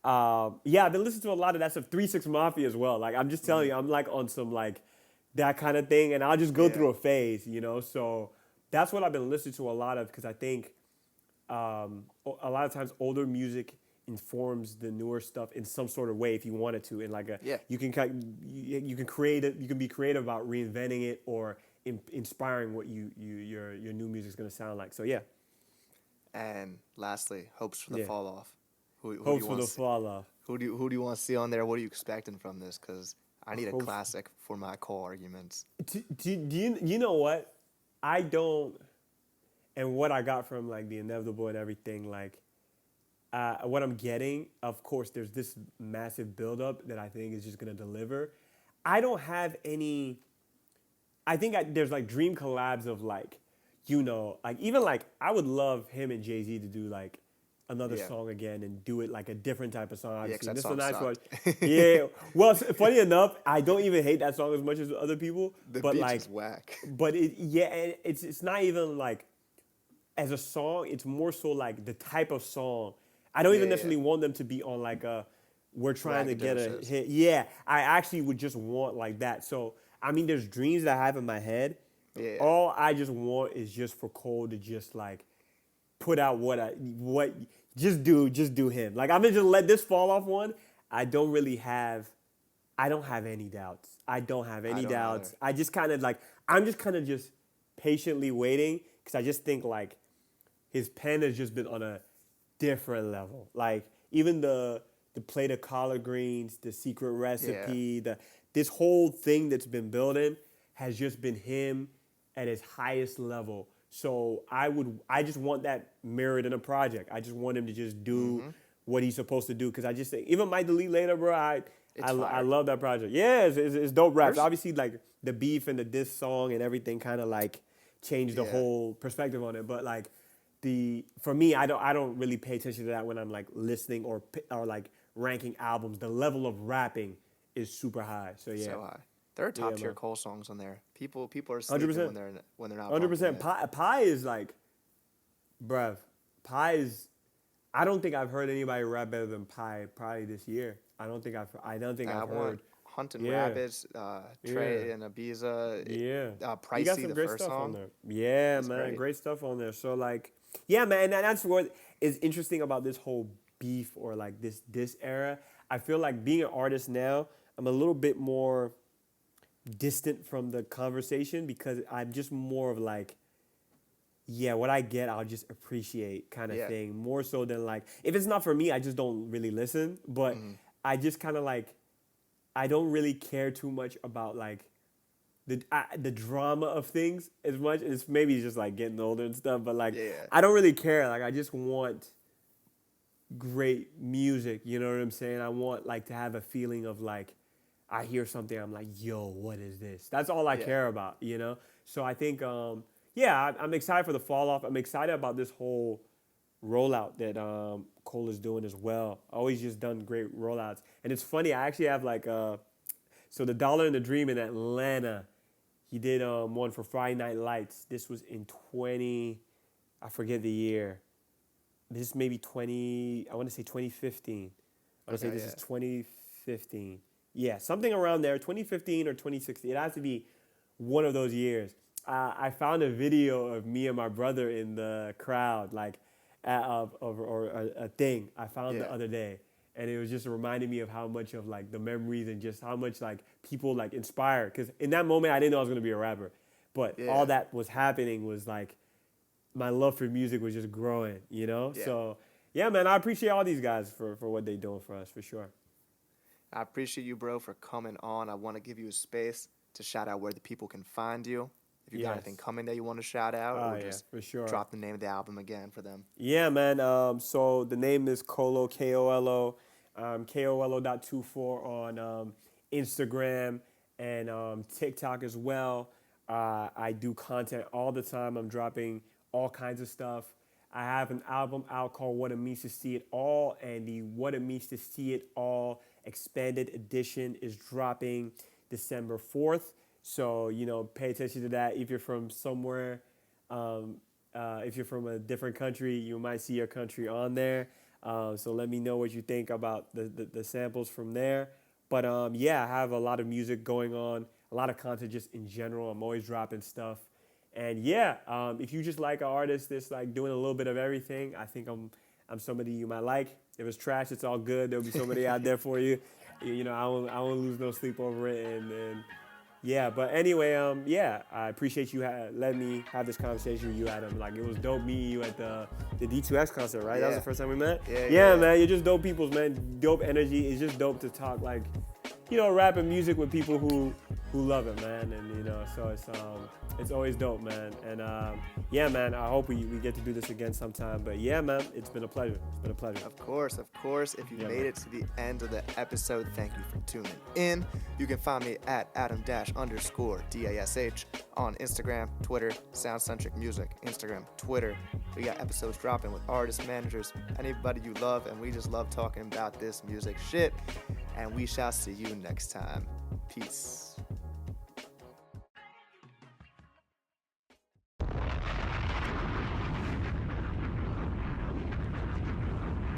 I've been listening to a lot of that stuff. 3 6 Mafia as well. Like I'm just telling you, I'm like on some like that kind of thing, and I'll just go Yeah. through a phase, So that's what I've been listening to a lot of because I think a lot of times older music informs the newer stuff in some sort of way if you wanted to, and like you can you can create it, you can be creative about reinventing it or inspiring what your new music is going to sound like. So yeah, And lastly, hopes for the Yeah. fall off. Who do hopes you for want the to see? fall off. Who do you want to see on there? What are you expecting from this? Because I need a Hopes- classic for my co-arguments. Do you know what I don't, and what I got from like the inevitable and everything, like what I'm getting, of course, there's this massive buildup that I think is just gonna deliver. I don't have any. I think there's like dream collabs of like, like even like I would love him and Jay-Z to do like another Yeah. song again and do it like a different type of song. Yeah, 'cause Obviously, that this is a song nice one. sucked. Yeah. Well, funny enough, I don't even hate that song as much as other people. The but beach like, is whack. but and it's not even like as a song. It's more so like the type of song. I don't even Yeah, necessarily want them to be on like we're trying to get a Braggadocious. hit. Yeah, I actually would just want like that. So I mean, there's dreams that I have in my head. Yeah. All I just want is just for Cole to just like put out just do him. Like I'm gonna just let this fall off one. I don't have any doubts. I don't have any don't doubts. either. I just kind of like I'm just kind of just patiently waiting because I just think like his pen has just been on a different level. Like even the plate of collard greens, the secret recipe, this whole thing that's been building has just been him at his highest level. So I just want that mirrored in a project. I just want him to just do what he's supposed to do. Cause I just think, even Might Delete Later, bro, I love that project. Yeah, it's dope raps. Obviously, like the beef and the diss song and everything kind of like changed the whole perspective on it. But like for me, I don't really pay attention to that when I'm like listening or like ranking albums. The level of rapping is super high. So yeah. So high. There are top tier Cole songs on there. People are sleeping 100%. when they're not. 100%. Pie is like, bruv. Pie is. I don't think I've heard anybody rap better than Pie probably this year. I don't think I've heard. Hunting Rabbits, Trey and Ibiza. Yeah. Pricey, you got some the great first stuff song. on there. Yeah, man. Great stuff on there. So like, yeah, man. And that's what is interesting about this whole beef or like this era. I feel like being an artist now, I'm a little bit more distant from the conversation because I'm just more of like, yeah, what I get, I'll just appreciate kind of thing. More so than like, if it's not for me, I just don't really listen. But I just kind of like, I don't really care too much about like the drama of things as much. It's maybe just like getting older and stuff. But like, I don't really care. Like, I just want great music. You know what I'm saying? I want like to have a feeling of like, I hear something, I'm like, yo, what is this? That's all I care about, you know? So I think, I'm excited for the fall off. I'm excited about this whole rollout that Kolo is doing as well. Always just done great rollouts. And it's funny, I actually have like, so the Dollar and the Dream in Atlanta, he did one for Friday Night Lights. This was in I forget the year. This may be I want to say 2015. I want to say this is 2015. Yeah, something around there, 2015 or 2016. It has to be one of those years. I found a video of me and my brother in the crowd, like, or a thing I found the other day. And it was just reminding me of how much of, like, the memories and just how much, like, people, like, inspire. Because in that moment, I didn't know I was going to be a rapper. But all that was happening was, like, my love for music was just growing, you know? Yeah. So, yeah, man, I appreciate all these guys for what they're doing for us, for sure. I appreciate you, bro, for coming on. I want to give you a space to shout out where the people can find you. If you got anything coming that you want to shout out, or just for sure. Drop the name of the album again for them. Yeah, man. So the name is Kolo, Kolo, KOLO.24 on Instagram and TikTok as well. I do content all the time. I'm dropping all kinds of stuff. I have an album out called What It Means to See It All, and the What It Means to See It All expanded edition is dropping December 4th. So, you know, pay attention to that. If you're from somewhere, if you're from a different country, you might see your country on there. So let me know what you think about the samples from there. But I have a lot of music going on, a lot of content just in general. I'm always dropping stuff. And if you just like an artist that's like doing a little bit of everything, I think I'm somebody you might like. If it's trash, it's all good. There'll be somebody out there for you. You know, I won't lose no sleep over it. And but anyway, I appreciate you letting me have this conversation with you, Adam. Like, it was dope meeting you at the D2X concert, right? That was the first time we met? Yeah, man, you're just dope peoples, man. Dope energy. It's just dope to talk, like, you know, rap and music with people who love it, man. And, you know, so it's always dope, man. And, man, I hope we get to do this again sometime. But, yeah, man, it's been a pleasure. It's been a pleasure. Of course. If you made it to the end of the episode, thank you for tuning in. You can find me at Adam_DASH on Instagram, Twitter, Soundcentric Music, Instagram, Twitter. We got episodes dropping with artists, managers, anybody you love, and we just love talking about this music shit. And we shall see you next time. Peace.